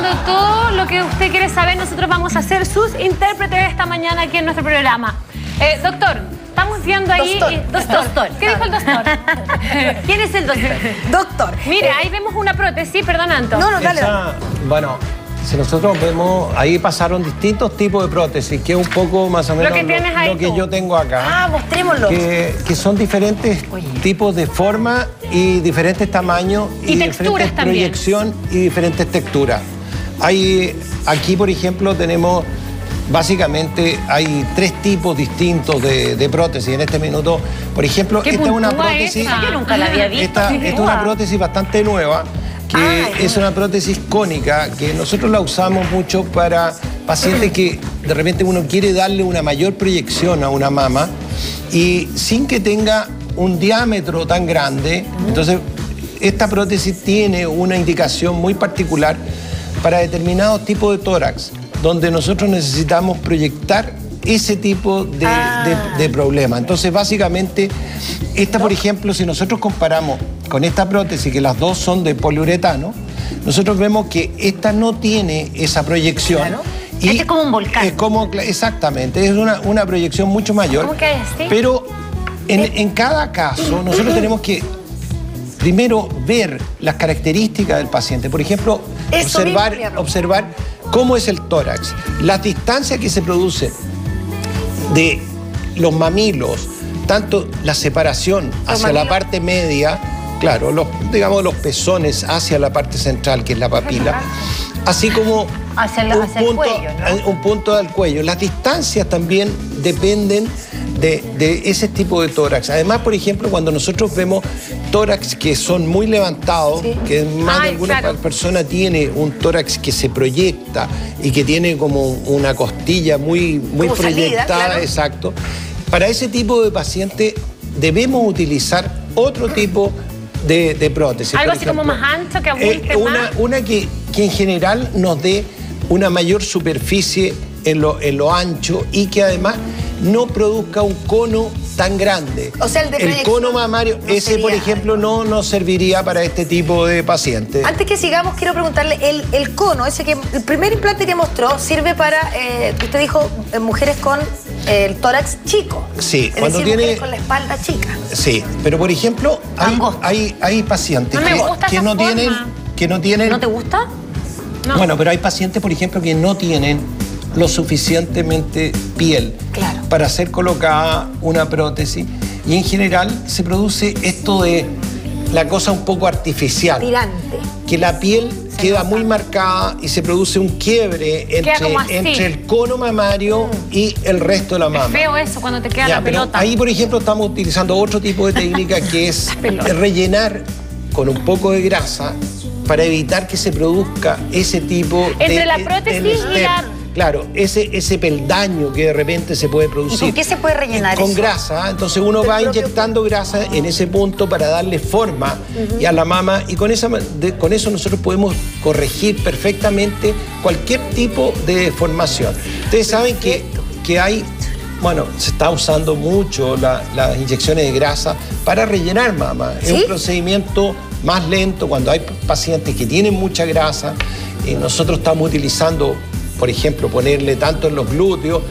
preguntando todo lo que usted quiere saber. Nosotros vamos a ser sus intérpretes esta mañana aquí en nuestro programa. Doctor, estamos viendo ahí... Doctor. ¿Qué dijo el doctor? ¿Quién es el doctor? Doctor. Mire, ahí vemos una prótesis, perdón, Anto. No, dale. Bueno, si nosotros vemos, ahí pasaron distintos tipos de prótesis, que es un poco más o menos lo que yo tengo acá. Ah, mostrémoslo. Que son diferentes tipos de forma y diferentes tamaños y diferentes proyección y diferentes texturas. Aquí, por ejemplo, tenemos... Básicamente hay 3 tipos distintos de prótesis en este minuto. Por ejemplo, esta es una prótesis... Yo nunca la había visto. Esta es una prótesis bastante nueva, que es una prótesis cónica, que nosotros la usamos mucho para pacientes que de repente uno quiere darle una mayor proyección a una mama y sin que tenga un diámetro tan grande. Entonces, esta prótesis tiene una indicación muy particular para determinados tipos de tórax, donde nosotros necesitamos proyectar ese tipo de problema. Entonces, básicamente, esta, por ejemplo, si nosotros comparamos con esta prótesis, que las dos son de poliuretano, nosotros vemos que esta no tiene esa proyección. Claro. Y este es como un volcán. Es como, exactamente, es una proyección mucho mayor. ¿Cómo que es así? Pero en cada caso, nosotros tenemos que primero ver las características del paciente. Por ejemplo, observar cómo es el tórax, las distancias que se producen de los mamilos, tanto la separación hacia la parte media, claro, digamos los pezones hacia la parte central, que es la papila, así como hacia el cuello, ¿no? Un punto del cuello. Las distancias también dependen de ese tipo de tórax. Además, por ejemplo, cuando nosotros vemos tórax que son muy levantados, que más de alguna persona tiene un tórax que se proyecta y que tiene como una costilla muy proyectada, salida, claro. Exacto. Para ese tipo de paciente debemos utilizar otro tipo de prótesis. Algo así como más ancho, que abulte más. Una que en general nos dé una mayor superficie en lo ancho y que además no produzca un cono tan grande. O sea, el cono mamario, no ese por ejemplo, no nos serviría para este tipo de pacientes. Antes que sigamos, quiero preguntarle, el cono, el primer implante que mostró, sirve para, usted dijo, mujeres con el tórax chico. Sí, cuando tiene... mujeres con la espalda chica. Sí, pero por ejemplo, hay pacientes que no tienen... ¿No te gusta? No. Bueno, pero hay pacientes, por ejemplo, que no tienen lo suficientemente piel para ser colocada una prótesis y en general se produce esto de la cosa un poco artificial. Tirante. Que la piel queda muy marcada y se produce un quiebre entre el cono mamario y el resto de la mama. Es feo eso cuando te queda la pelota. Ahí, por ejemplo, estamos utilizando otro tipo de técnica que es rellenar con un poco de grasa para evitar que se produzca ese tipo entre la prótesis y la... Claro, ese peldaño que de repente se puede producir. ¿Y con qué se puede rellenar con grasa. Entonces uno va inyectando grasa en ese punto para darle forma y a la mama. Y con eso nosotros podemos corregir perfectamente cualquier tipo de deformación. Ustedes saben que hay... Bueno, se está usando mucho las inyecciones de grasa para rellenar mama. ¿Sí? Es un procedimiento más lento cuando hay pacientes que tienen mucha grasa. Nosotros estamos utilizando, por ejemplo, ponerle tanto en los glúteos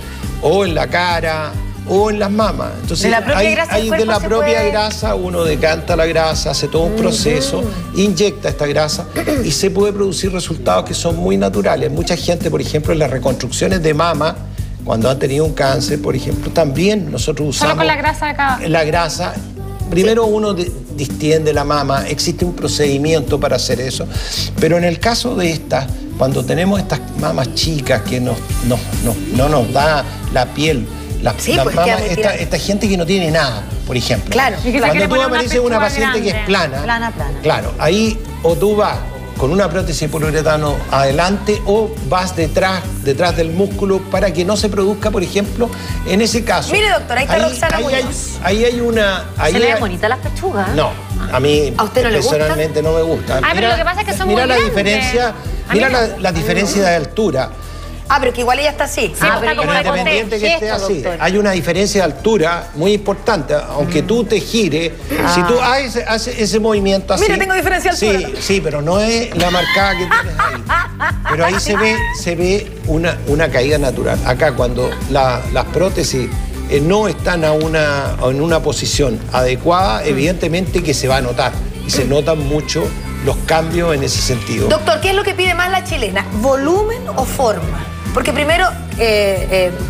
o en la cara o en las mamas. Entonces, de la propia grasa uno decanta la grasa, hace todo un proceso, inyecta esta grasa y se puede producir resultados que son muy naturales. Mucha gente, por ejemplo, en las reconstrucciones de mama, cuando han tenido un cáncer, por ejemplo, también nosotros usamos... Solo con la grasa de cada... La grasa. Primero uno distiende la mama, existe un procedimiento para hacer eso, pero en el caso de estas, cuando tenemos estas mamas chicas que no nos da la piel, esta gente que no tiene nada, por ejemplo. Claro. Cuando tú apareces una paciente que es plana. Claro, ahí o tú vas con una prótesis de poliuretano adelante o vas detrás del músculo para que no se produzca, por ejemplo, en ese caso. Mire, doctor, ahí está Roxana Muñoz. Ahí hay una... ¿Se le ven bonitas las pechugas? No, a mí personalmente no me gusta. Pero lo que pasa es que son muy grandes. Mira la diferencia de altura. Pero que igual ella está así. Sí, está como la independiente que esté así. Doctor. Hay una diferencia de altura muy importante. Aunque tú te gires, si tú haces ese movimiento así... Mira, tengo diferencia de altura. Sí, pero no es la marcada que tienes ahí. pero ahí se ve una caída natural. Acá cuando las prótesis no están en una posición adecuada, evidentemente que se va a notar. Y se notan mucho los cambios en ese sentido. Doctor, ¿qué es lo que pide más la chilena? ¿Volumen o forma? Porque primero,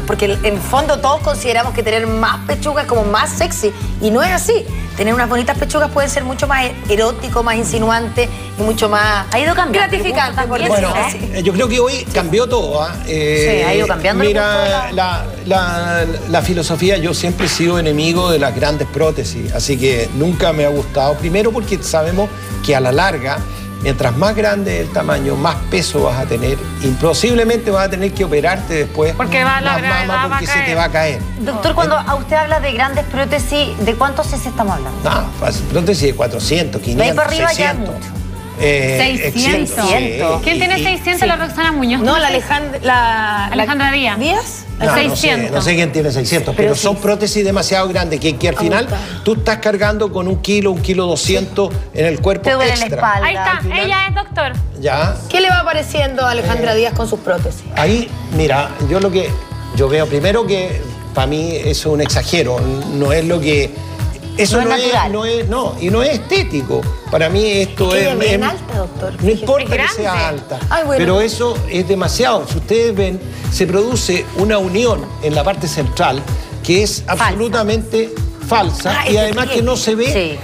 porque en el fondo todos consideramos que tener más pechugas es como más sexy. Y no es así. Tener unas bonitas pechugas puede ser mucho más erótico, más insinuante y mucho más ha ido cambiando, gratificante. Bueno, yo creo que hoy cambió todo. Sí, ha ido cambiando. Mira, la filosofía, yo siempre he sido enemigo de las grandes prótesis, así que nunca me ha gustado. Primero porque sabemos que a la larga, mientras más grande el tamaño, más peso vas a tener y posiblemente vas a tener que operarte después porque más mama porque se te va a caer. Doctor, cuando a usted habla de grandes prótesis, ¿de cuántos cc estamos hablando? No, prótesis de 400, 500, ahí para arriba 600. Ya mucho. 600. ¿Quién tiene 600? La Roxana Muñoz. No, la Alejandra Díaz. ¿Díaz? No, 600. No sé quién tiene 600, pero son prótesis demasiado grandes que al final tú estás cargando con 1 kilo, 1,2 kilos en el cuerpo te duele extra. La espalda. Ahí está, ella es doctor. Ya. ¿Qué le va pareciendo a Alejandra Díaz con sus prótesis? Ahí, mira, yo veo primero que para mí eso es un exagero, no es lo que... Eso no es estético. Para mí esto es bien alta, doctor. No importa que sea alta, ay, bueno, pero eso es demasiado. Si ustedes ven, se produce una unión en la parte central que es absolutamente falsa y además que no se ve,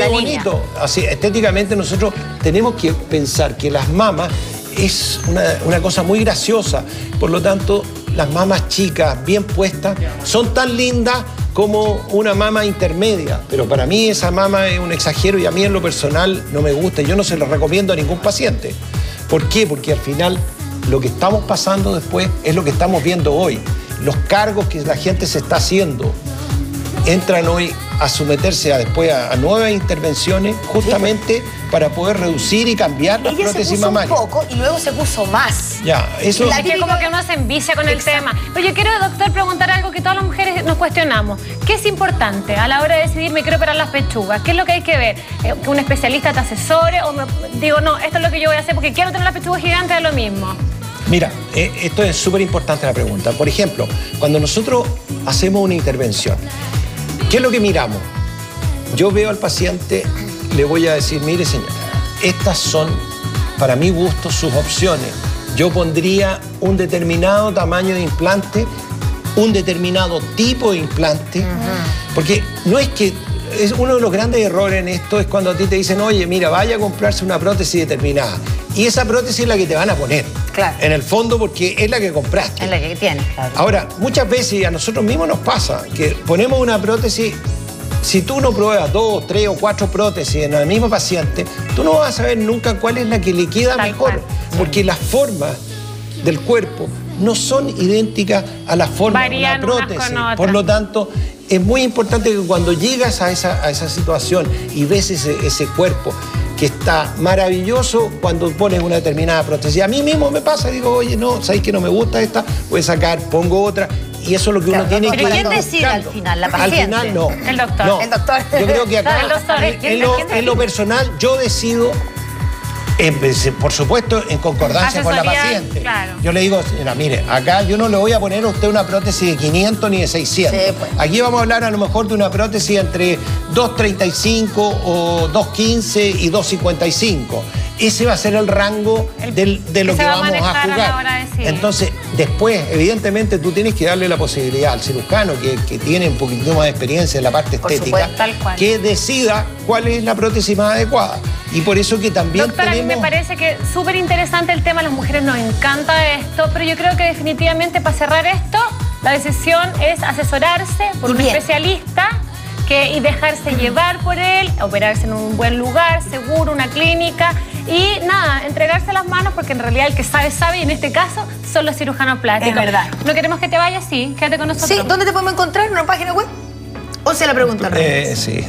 bonito. Así, estéticamente nosotros tenemos que pensar que las mamas es una cosa muy graciosa. Por lo tanto, las mamas chicas, bien puestas, son tan lindas como una mama intermedia. Pero para mí esa mama es un exagero y a mí en lo personal no me gusta. Yo no se lo recomiendo a ningún paciente. ¿Por qué? Porque al final lo que estamos pasando después es lo que estamos viendo hoy. Los cargos que la gente se está haciendo entran hoy a someterse después a nuevas intervenciones justamente para poder reducir y cambiar las prótesis mamarias. Ella se puso un poco y luego se puso más. Ya, eso... Es que como que uno se envicia con el tema. Pero yo quiero, doctor, preguntar algo que todas las mujeres nos cuestionamos. ¿Qué es importante a la hora de decidir me quiero operar las pechugas? ¿Qué es lo que hay que ver? ¿Que un especialista te asesore? ¿O digo, no, esto es lo que yo voy a hacer porque quiero tener las pechugas gigantes, es lo mismo? Mira, esto es súper importante la pregunta. Por ejemplo, cuando nosotros hacemos una intervención, ¿qué es lo que miramos? Yo veo al paciente, le voy a decir, mire señora, estas son, para mi gusto, sus opciones. Yo pondría un determinado tamaño de implante, un determinado tipo de implante, porque no es que... Es uno de los grandes errores en esto es cuando a ti te dicen, oye, mira, vaya a comprarse una prótesis determinada. Y esa prótesis es la que te van a poner. Claro. En el fondo, porque es la que compraste. Es la que tienes, claro. Ahora, muchas veces a nosotros mismos nos pasa que ponemos una prótesis, si tú no pruebas 2, 3 o 4 prótesis en el mismo paciente, tú no vas a saber nunca cuál es la que le queda mejor. Porque las formas del cuerpo no son idénticas a la forma de una prótesis. Por lo tanto, es muy importante que cuando llegas a esa situación y ves ese cuerpo que está maravilloso cuando pones una determinada prótesis. A mí mismo me pasa, digo, oye, no, ¿sabes que no me gusta esta? Voy a sacar, pongo otra. Y eso es lo que uno tiene que ir. ¿Pero quién decide al final? ¿La paciente? Al final no. El doctor. No. El doctor. Yo creo que acá, el doctor. en lo personal, yo decido, por supuesto, en concordancia con la paciente. Claro. Yo le digo, señora, mire, acá yo no le voy a poner a usted una prótesis de 500 ni de 600. Sí, pues. Aquí vamos a hablar a lo mejor de una prótesis entre 2.35 o 2.15 y 2.55. Ese va a ser el rango de lo que vamos a jugar. Entonces, después, evidentemente, tú tienes que darle la posibilidad al cirujano que tiene un poquito más de experiencia en la parte estética, que decida cuál es la prótesis más adecuada. Y por eso que también doctora, a mí me parece que es súper interesante el tema, a las mujeres nos encanta esto, pero yo creo que definitivamente para cerrar esto, la decisión es asesorarse por un especialista y dejarse llevar por él, operarse en un buen lugar, seguro, una clínica y nada, entregarse las manos porque en realidad el que sabe, sabe y en este caso son los cirujanos plásticos. Es verdad. No queremos que te vayas, sí, quédate con nosotros. Sí, ¿dónde te podemos encontrar? ¿En una página web? ¿O se la pregunta? Sí,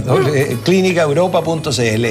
clínicaeuropa.cl.